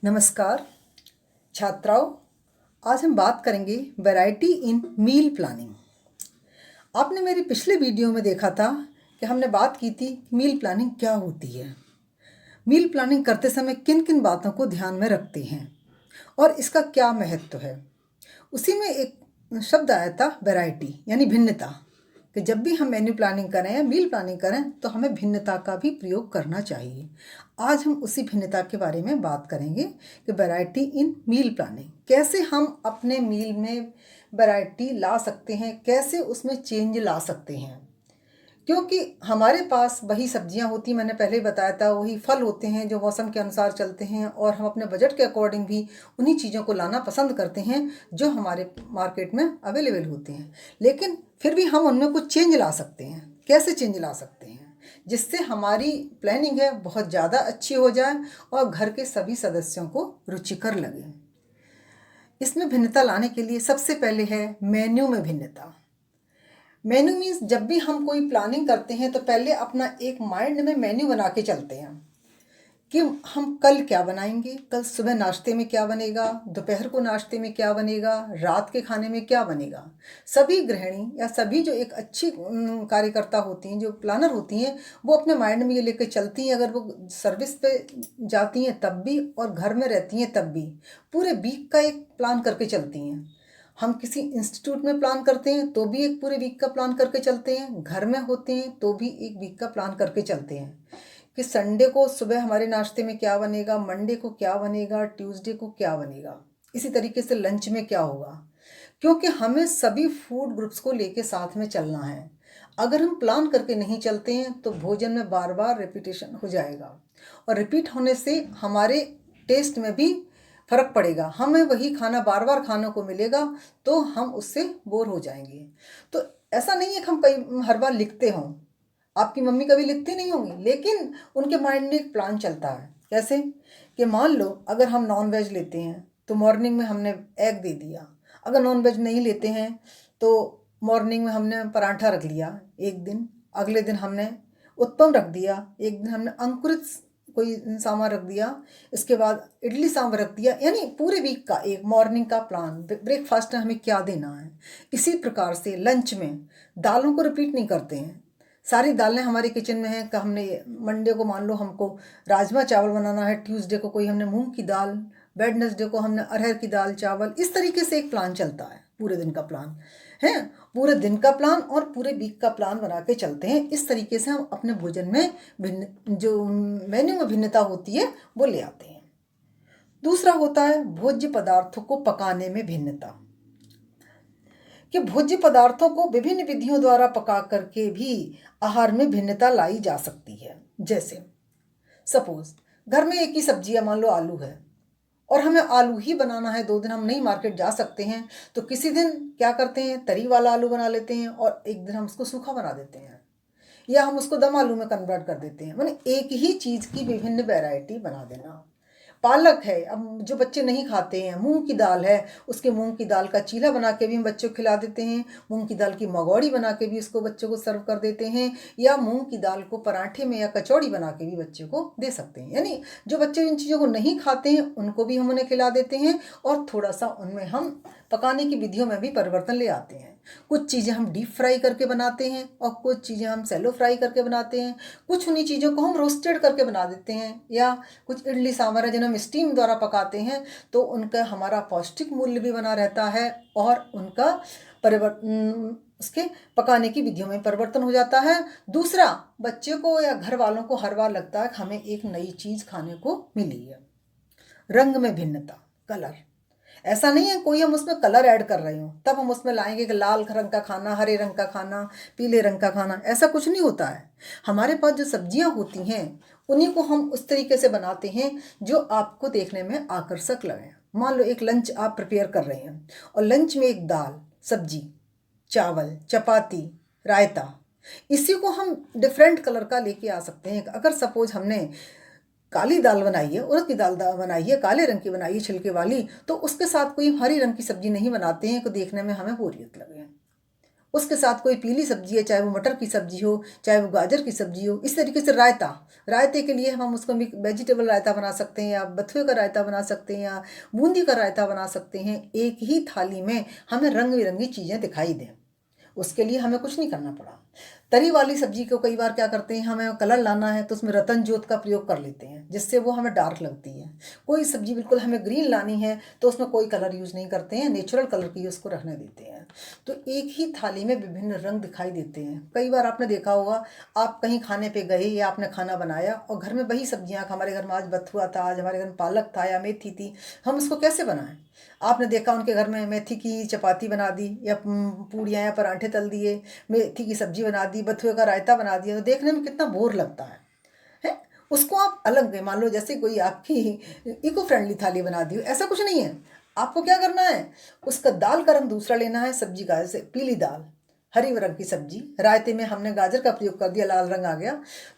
नमस्कार छात्राओं। आज हम बात करेंगे वैरायटी इन मील प्लानिंग। आपने मेरी पिछले वीडियो में देखा था कि हमने बात की थी मील प्लानिंग क्या होती है, मील प्लानिंग करते समय किन किन बातों को ध्यान में रखते हैं और इसका क्या महत्व है। उसी में एक शब्द आया था वैरायटी यानी भिन्नता, कि जब भी हम मेन्यू प्लानिंग करें या मील प्लानिंग करें तो हमें भिन्नता का भी प्रयोग करना चाहिए। आज हम उसी भिन्नता के बारे में बात करेंगे कि वैरायटी इन मील प्लानिंग, कैसे हम अपने मील में वैरायटी ला सकते हैं, कैसे उसमें चेंज ला सकते हैं। क्योंकि हमारे पास वही सब्जियां होती, मैंने पहले ही बताया था, वही फल होते हैं जो मौसम के अनुसार चलते हैं और हम अपने बजट के अकॉर्डिंग भी उन्हीं चीज़ों को लाना पसंद करते हैं जो हमारे मार्केट में अवेलेबल होते हैं। लेकिन फिर भी हम उनमें कुछ चेंज ला सकते हैं। कैसे चेंज ला सकते हैं जिससे हमारी प्लानिंग है बहुत ज़्यादा अच्छी हो जाए और घर के सभी सदस्यों को रुचिकर लगे। इसमें भिन्नता लाने के लिए सबसे पहले है मेन्यू में भिन्नता। मेन्यू मीन्स जब भी हम कोई प्लानिंग करते हैं तो पहले अपना एक माइंड में मेन्यू बना के चलते हैं कि हम कल क्या बनाएंगे, कल सुबह नाश्ते में क्या बनेगा, दोपहर को नाश्ते में क्या बनेगा, रात के खाने में क्या बनेगा। सभी गृहिणी या सभी जो एक अच्छी कार्यकर्ता होती हैं, जो प्लानर होती हैं, वो अपने माइंड में ये लेकर चलती हैं। अगर वो सर्विस पे जाती हैं तब भी और घर में रहती हैं तब भी पूरे वीक का एक प्लान करके चलती हैं। हम किसी इंस्टीट्यूट में प्लान करते हैं तो भी एक पूरे वीक का प्लान करके चलते हैं, घर में होते हैं तो भी एक वीक का प्लान करके चलते हैं कि संडे को सुबह हमारे नाश्ते में क्या बनेगा, मंडे को क्या बनेगा, ट्यूसडे को क्या बनेगा, इसी तरीके से लंच में क्या होगा। क्योंकि हमें सभी फूड ग्रुप्स को लेके साथ में चलना है। अगर हम प्लान करके नहीं चलते हैं तो भोजन में बार बार रिपीटेशन हो जाएगा और रिपीट होने से हमारे टेस्ट में भी फर्क पड़ेगा। हमें वही खाना बार बार खाने को मिलेगा तो हम उससे बोर हो जाएंगे। तो ऐसा नहीं है कि हम कई हर बार लिखते हों, आपकी मम्मी कभी लिखती नहीं होंगी, लेकिन उनके माइंड में एक प्लान चलता है। कैसे कि मान लो अगर हम नॉन वेज लेते हैं तो मॉर्निंग में हमने एग दे दिया, अगर नॉन वेज नहीं लेते हैं तो मॉर्निंग में हमने पराठा रख लिया एक दिन, अगले दिन हमने उत्पम रख दिया, एक दिन हमने अंकुरित कोई सामान रख दिया, इसके बाद इडली सांभर रख दिया। यानी पूरे वीक का एक मॉर्निंग का प्लान, ब्रेकफास्ट में हमें क्या देना है। इसी प्रकार से लंच में दालों को रिपीट नहीं करते हैं। सारी दालें हमारे किचन में हैं कि हमने मंडे को मान लो हमको राजमा चावल बनाना है, ट्यूसडे को कोई हमने मूंग की दाल, वेडनेसडे को हमने अरहर की दाल चावल। इस तरीके से एक प्लान चलता है, पूरे दिन का प्लान है, पूरे दिन का प्लान और पूरे वीक का प्लान बना के चलते हैं। इस तरीके से हम अपने भोजन में भिन्न जो मेन्यू में भिन्नता होती है वो ले आते हैं। दूसरा होता है भोज्य पदार्थों को पकाने में भिन्नता, कि भोज्य पदार्थों को विभिन्न विधियों द्वारा पका करके भी आहार में भिन्नता लाई जा सकती है। जैसे सपोज घर में एक ही सब्जी है, मान लो आलू है और हमें आलू ही बनाना है, 2 दिन हम नहीं मार्केट जा सकते हैं, तो किसी दिन क्या करते हैं तरी वाला आलू बना लेते हैं और एक दिन हम उसको सूखा बना देते हैं या हम उसको दम आलू में कन्वर्ट कर देते हैं। माने एक ही चीज़ की विभिन्न वैरायटी बना देना। पालक है, अब जो बच्चे नहीं खाते हैं, मूंग की दाल है, उसके मूंग की दाल का चीला बना के भी हम बच्चों को खिला देते हैं, मूंग की दाल की मगौड़ी बना के भी उसको बच्चों को सर्व कर देते हैं, या मूंग की दाल को पराठे में या कचौड़ी बना के भी बच्चों को दे सकते हैं। यानी जो बच्चे इन चीज़ों को नहीं खाते हैं उनको भी हम उन्हें खिला देते हैं और थोड़ा सा उनमें हम पकाने की विधियों में भी परिवर्तन ले आते हैं। कुछ चीज़ें हम डीप फ्राई करके बनाते हैं और कुछ चीज़ें हम सैलो फ्राई करके बनाते हैं, कुछ उन्हीं चीज़ों को हम रोस्टेड करके बना देते हैं, या कुछ इडली सांभर है जिन्हें हम स्टीम द्वारा पकाते हैं तो उनका हमारा पौष्टिक मूल्य भी बना रहता है और उनका परिवर्तन, उसके पकाने की विधियों में परिवर्तन हो जाता है। दूसरा, बच्चे को या घर वालों को हर बार लगता है कि हमें एक नई चीज़ खाने को मिली है। रंग में भिन्नता, कलर, ऐसा नहीं है कोई हम उसमें कलर ऐड कर रहे हो तब हम उसमें लाएंगे कि लाल रंग का खाना, हरे रंग का खाना, पीले रंग का खाना, ऐसा कुछ नहीं होता है। हमारे पास जो सब्जियां होती हैं उन्हीं को हम उस तरीके से बनाते हैं जो आपको देखने में आकर्षक लगे। मान लो एक लंच आप प्रिपेयर कर रहे हैं और लंच में एक दाल, सब्जी, चावल, चपाती, रायता, इसी को हम डिफरेंट कलर का लेके आ सकते हैं। अगर सपोज हमने काली दाल बनाई है, उड़द की दाल बनाई है, काले रंग की बनाई है छिलके वाली, तो उसके साथ कोई हरी रंग की सब्जी नहीं बनाते हैं कि देखने में हमें बोरियत लगे। उसके साथ कोई पीली सब्जी है, चाहे वो मटर की सब्जी हो, चाहे वो गाजर की सब्जी हो। इस तरीके से रायता, रायते के लिए हम उसको वेजिटेबल रायता बना सकते हैं, या बथुए का रायता बना सकते हैं, या बूंदी का रायता बना सकते हैं। एक ही थाली में हमें रंग बिरंगी चीज़ें दिखाई दें, उसके लिए हमें कुछ नहीं करना पड़ा। तरी वाली सब्जी को कई बार क्या करते हैं, हमें कलर लाना है तो उसमें रतन जोत का प्रयोग कर लेते हैं, जिससे वो हमें डार्क लगती है। कोई सब्जी बिल्कुल हमें ग्रीन लानी है तो उसमें कोई कलर यूज़ नहीं करते हैं, नेचुरल कलर की उसको रहने देते हैं। तो एक ही थाली में विभिन्न रंग दिखाई देते हैं। कई बार आपने देखा होगा, आप कहीं खाने पे गए या आपने खाना बनाया और घर में वही सब्जियाँ, हमारे घर में आज बथुआ था, आज हमारे घर में पालक था या मेथी थी, हम उसको कैसे बनाएं। आपने देखा उनके घर में मेथी की चपाती बना दी, या पूड़ियाँ या पराठे तल दिए, मेथी की सब्जी बना दी, बथुए का रायता बना दिया, तो देखने में कितना बोर लगता है। उसको आप अलग मान लो, जैसे कोई आपकी इको फ्रेंडली थाली बना दी हो, ऐसा कुछ नहीं है। आपको क्या करना है, उसका दाल का रंग दूसरा लेना है, सब्जी का जैसे पीली दाल, हरी रंग की सब्जी, रायते में हमने गाजर का प्रयोग कर दिया, लाल रंग आ गया।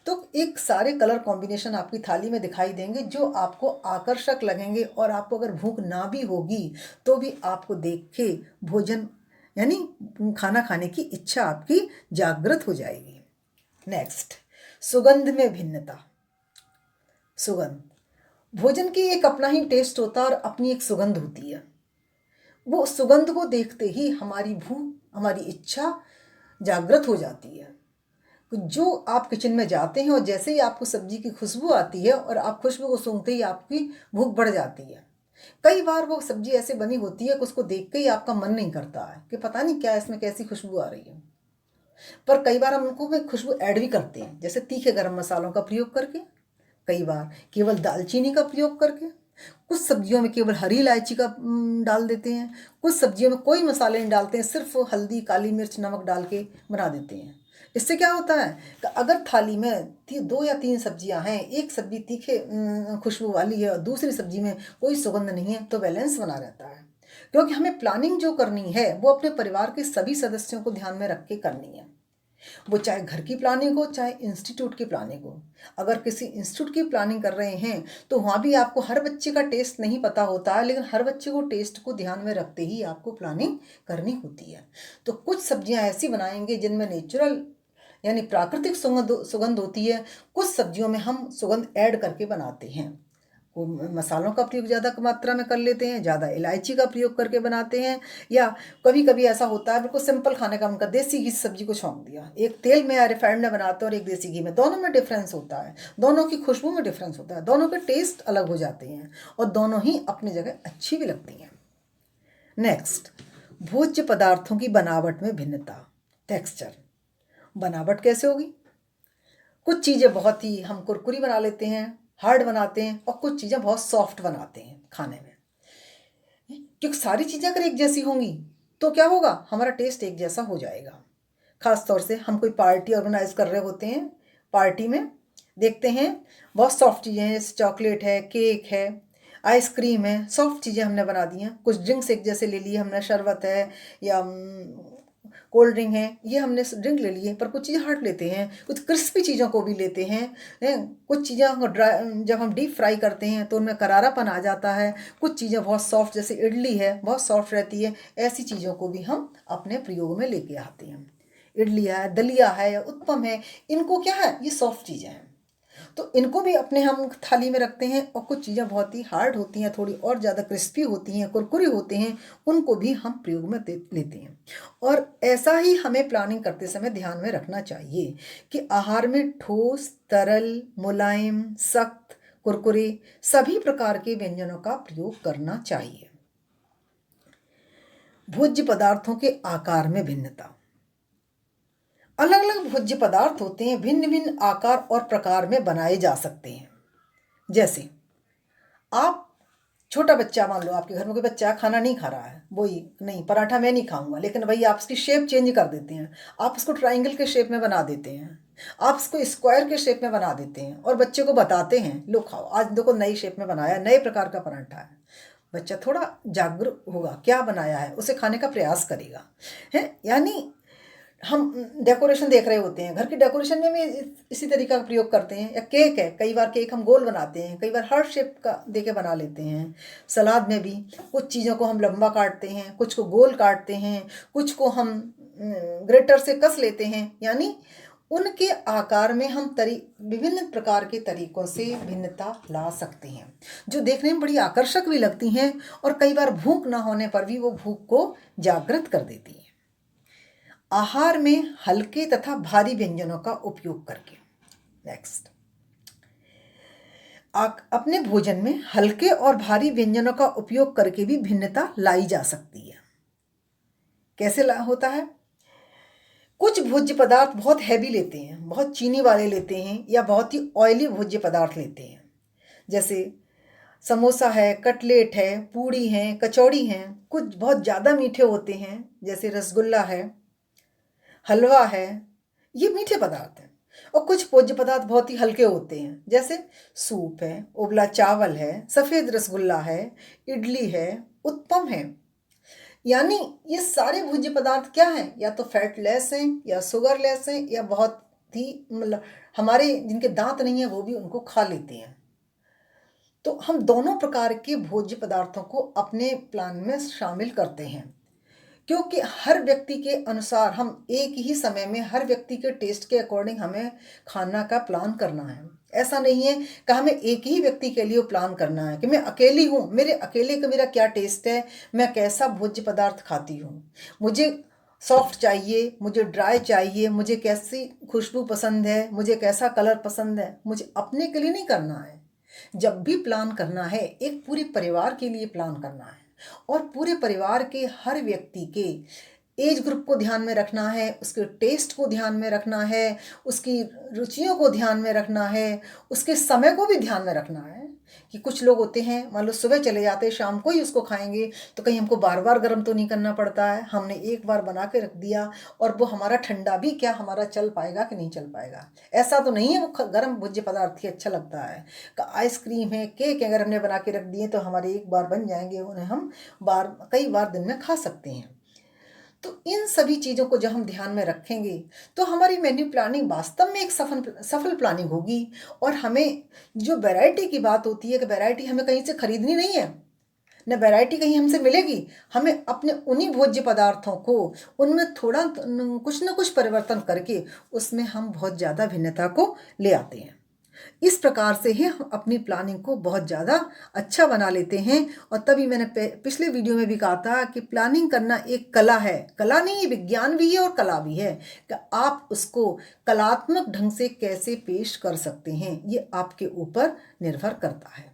तो एक सारे कलर कॉम्बिनेशन आपकी थाली में दिखाई देंगे जो आपको आकर्षक लगेंगे, और आपको अगर भूख ना भी होगी तो भी आपको देख के भोजन यानी खाना खाने की इच्छा आपकी जागृत हो जाएगी। नेक्स्ट, सुगंध में भिन्नता। सुगंध, भोजन की एक अपना ही टेस्ट होता है और अपनी एक सुगंध होती है। वो सुगंध को देखते ही हमारी भूख, हमारी इच्छा जागृत हो जाती है। जो आप किचन में जाते हैं और जैसे ही आपको सब्जी की खुशबू आती है और आप खुशबू को सूंघते ही आपकी भूख बढ़ जाती है। कई बार वो सब्जी ऐसे बनी होती है कि उसको देख के ही आपका मन नहीं करता है कि पता नहीं क्या इसमें कैसी खुशबू आ रही है। पर कई बार हम उनको में खुशबू ऐड भी करते हैं, जैसे तीखे गरम मसालों का प्रयोग करके, कई बार केवल दालचीनी का प्रयोग करके, कुछ सब्जियों में केवल हरी इलायची का डाल देते हैं, कुछ सब्जियों में कोई मसाले नहीं डालते हैं, सिर्फ हल्दी, काली मिर्च, नमक डाल के बना देते हैं। इससे क्या होता है कि अगर थाली में 2 या 3 सब्जियां हैं, एक सब्जी तीखे खुशबू वाली है और दूसरी सब्जी में कोई सुगंध नहीं है, तो बैलेंस बना रहता है। क्योंकि हमें प्लानिंग जो करनी है वो अपने परिवार के सभी सदस्यों को ध्यान में रख के करनी है। वो चाहे घर की प्लानिंग हो, चाहे इंस्टीट्यूट की प्लानिंग हो। अगर किसी इंस्टीट्यूट की प्लानिंग कर रहे हैं तो वहाँ भी आपको हर बच्चे का टेस्ट नहीं पता होता है, लेकिन हर बच्चे को टेस्ट को ध्यान में रखते ही आपको प्लानिंग करनी होती है। तो कुछ सब्जियाँ ऐसी बनाएंगे जिनमें नेचुरल यानी प्राकृतिक सुगंध होती है, कुछ सब्जियों में हम सुगंध ऐड करके बनाते हैं। वो मसालों का प्रयोग ज़्यादा मात्रा में कर लेते हैं, ज़्यादा इलायची का प्रयोग करके बनाते हैं, या कभी कभी ऐसा होता है बिल्कुल सिंपल खाने का उनका, देसी घी सब्जी को छौंक दिया। एक तेल में या रिफाइंड में बनाते हैं और एक देसी घी में, दोनों में डिफरेंस होता है, दोनों की खुशबू में डिफरेंस होता है, दोनों के टेस्ट अलग हो जाते हैं और दोनों ही अपनी जगह अच्छी भी लगती हैं। नेक्स्ट, भोज्य पदार्थों की बनावट में भिन्नता। टेक्सचर, बनावट कैसे होगी। कुछ चीज़ें बहुत ही हम कुरकुरी बना लेते हैं, हार्ड बनाते हैं, और कुछ चीज़ें बहुत सॉफ्ट बनाते हैं खाने में। क्योंकि सारी चीज़ें अगर एक जैसी होंगी तो क्या होगा, हमारा टेस्ट एक जैसा हो जाएगा। खास तौर से हम कोई पार्टी ऑर्गेनाइज कर रहे होते हैं, पार्टी में देखते हैं बहुत सॉफ्ट चीज़ें हैं, जैसे चॉकलेट है, केक है, आइसक्रीम है, सॉफ्ट चीज़ें हमने बना दी हैं। कुछ ड्रिंक्स एक जैसे ले लिए हमने, शरबत है या कोल्ड ड्रिंक है, ये हमने ड्रिंक ले लिए, पर कुछ चीज़ें हार्ड लेते हैं, कुछ क्रिस्पी चीज़ों को भी लेते हैं। कुछ चीज़ें ड्राई, जब हम डीप फ्राई करते हैं तो उनमें करारापन आ जाता है। कुछ चीज़ें बहुत सॉफ्ट, जैसे इडली है बहुत सॉफ्ट रहती है, ऐसी चीज़ों को भी हम अपने प्रयोग में लेके आते हैं। इडली है, दलिया है या उत्पम है, इनको क्या है, ये सॉफ्ट चीज़ें हैं, तो इनको भी अपने हम थाली में रखते हैं। और कुछ चीज़ें बहुत ही हार्ड होती हैं, थोड़ी और ज़्यादा क्रिस्पी होती हैं, कुरकुरी होते हैं, उनको भी हम प्रयोग में लेते हैं। और ऐसा ही हमें प्लानिंग करते समय ध्यान में रखना चाहिए कि आहार में ठोस, तरल, मुलायम, सख्त, कुरकुरे सभी प्रकार के व्यंजनों का प्रयोग करना चाहिए। भोज्य पदार्थों के आकार में भिन्नता। अलग अलग भोज्य पदार्थ होते हैं, भिन्न भिन्न आकार और प्रकार में बनाए जा सकते हैं। जैसे आप छोटा बच्चा, मान लो आपके घर में कोई बच्चा खाना नहीं खा रहा है, वही नहीं पराठा मैं नहीं खाऊंगा, लेकिन भाई आप उसकी शेप चेंज कर देते हैं, आप उसको ट्राइंगल के शेप में बना देते हैं, आप उसको स्क्वायर के शेप में बना देते हैं और बच्चे को बताते हैं लो खाओ, आज देखो नई शेप में बनाया, नए प्रकार का पराठा है। बच्चा थोड़ा जागरूक होगा, क्या बनाया है उसे खाने का प्रयास करेगा, है। यानी हम डेकोरेशन देख रहे होते हैं, घर की डेकोरेशन में भी इसी तरीका का प्रयोग करते हैं। या केक है, कई बार केक हम गोल बनाते हैं, कई बार हार्ट शेप का देके बना लेते हैं। सलाद में भी कुछ चीज़ों को हम लंबा काटते हैं, कुछ को गोल काटते हैं, कुछ को हम ग्रेटर से कस लेते हैं, यानी उनके आकार में हम विभिन्न प्रकार के तरीकों से भिन्नता ला सकते हैं, जो देखने में बड़ी आकर्षक भी लगती हैं और कई बार भूख ना होने पर भी वो भूख को जागृत कर देती हैं। आहार में हल्के तथा भारी व्यंजनों का उपयोग करके। नेक्स्ट, अपने भोजन में हल्के और भारी व्यंजनों का उपयोग करके भी भिन्नता लाई जा सकती है। कैसे होता है? कुछ भोज्य पदार्थ बहुत हैवी लेते हैं, बहुत चीनी वाले लेते हैं, या बहुत ही ऑयली भोज्य पदार्थ लेते हैं, जैसे समोसा है, कटलेट है, पूड़ी है, कचौड़ी हैं। कुछ बहुत ज़्यादा मीठे होते हैं, जैसे रसगुल्ला है, हलवा है, ये मीठे पदार्थ हैं। और कुछ भोज्य पदार्थ बहुत ही हल्के होते हैं, जैसे सूप है, उबला चावल है, सफ़ेद रसगुल्ला है, इडली है, उत्पम है। यानी ये सारे भोज्य पदार्थ क्या हैं? या तो फैटलेस हैं, या शुगरलेस हैं, या बहुत ही मतलब हमारे जिनके दांत नहीं है वो भी उनको खा लेते हैं। तो हम दोनों प्रकार के भोज्य पदार्थों को अपने प्लान में शामिल करते हैं, क्योंकि हर व्यक्ति के अनुसार हम एक ही समय में हर व्यक्ति के टेस्ट के अकॉर्डिंग हमें खाना का प्लान करना है। ऐसा नहीं है कि हमें एक ही व्यक्ति के लिए प्लान करना है कि मैं अकेली हूँ, मेरे अकेले का मेरा क्या टेस्ट है, मैं कैसा भोज्य पदार्थ खाती हूँ, मुझे सॉफ्ट चाहिए, मुझे ड्राई चाहिए, मुझे कैसी खुशबू पसंद है, मुझे कैसा कलर पसंद है, मुझे अपने के लिए नहीं करना है। जब भी प्लान करना है, एक पूरे परिवार के लिए प्लान करना है, और पूरे परिवार के हर व्यक्ति के एज ग्रुप को ध्यान में रखना है, उसके टेस्ट को ध्यान में रखना है, उसकी रुचियों को ध्यान में रखना है, उसके समय को भी ध्यान में रखना है। कि कुछ लोग होते हैं, मान लो सुबह चले जाते हैं, शाम को ही उसको खाएंगे, तो कहीं हमको बार बार गर्म तो नहीं करना पड़ता है। हमने एक बार बना के रख दिया और वो हमारा ठंडा भी क्या हमारा चल पाएगा कि नहीं चल पाएगा? ऐसा तो नहीं है वो गर्म भोज्य पदार्थ ही अच्छा लगता है। आइसक्रीम है, केक है, अगर हमने बना के रख दिए तो हमारे एक बार बन जाएंगे, उन्हें हम कई बार दिन में खा सकते हैं। तो इन सभी चीज़ों को जब हम ध्यान में रखेंगे तो हमारी मेन्यू प्लानिंग वास्तव में एक सफल प्लानिंग होगी। और हमें जो वैरायटी की बात होती है कि वैरायटी हमें कहीं से खरीदनी नहीं है, न वैरायटी कहीं हमसे मिलेगी, हमें अपने उन्हीं भोज्य पदार्थों को उनमें थोड़ा कुछ न कुछ परिवर्तन करके उसमें हम बहुत ज़्यादा भिन्नता को ले आते हैं। इस प्रकार से ही हम अपनी प्लानिंग को बहुत ज़्यादा अच्छा बना लेते हैं। और तभी मैंने पिछले वीडियो में भी कहा था कि प्लानिंग करना एक कला है, कला नहीं, विज्ञान भी है और कला भी है, कि आप उसको कलात्मक ढंग से कैसे पेश कर सकते हैं, ये आपके ऊपर निर्भर करता है।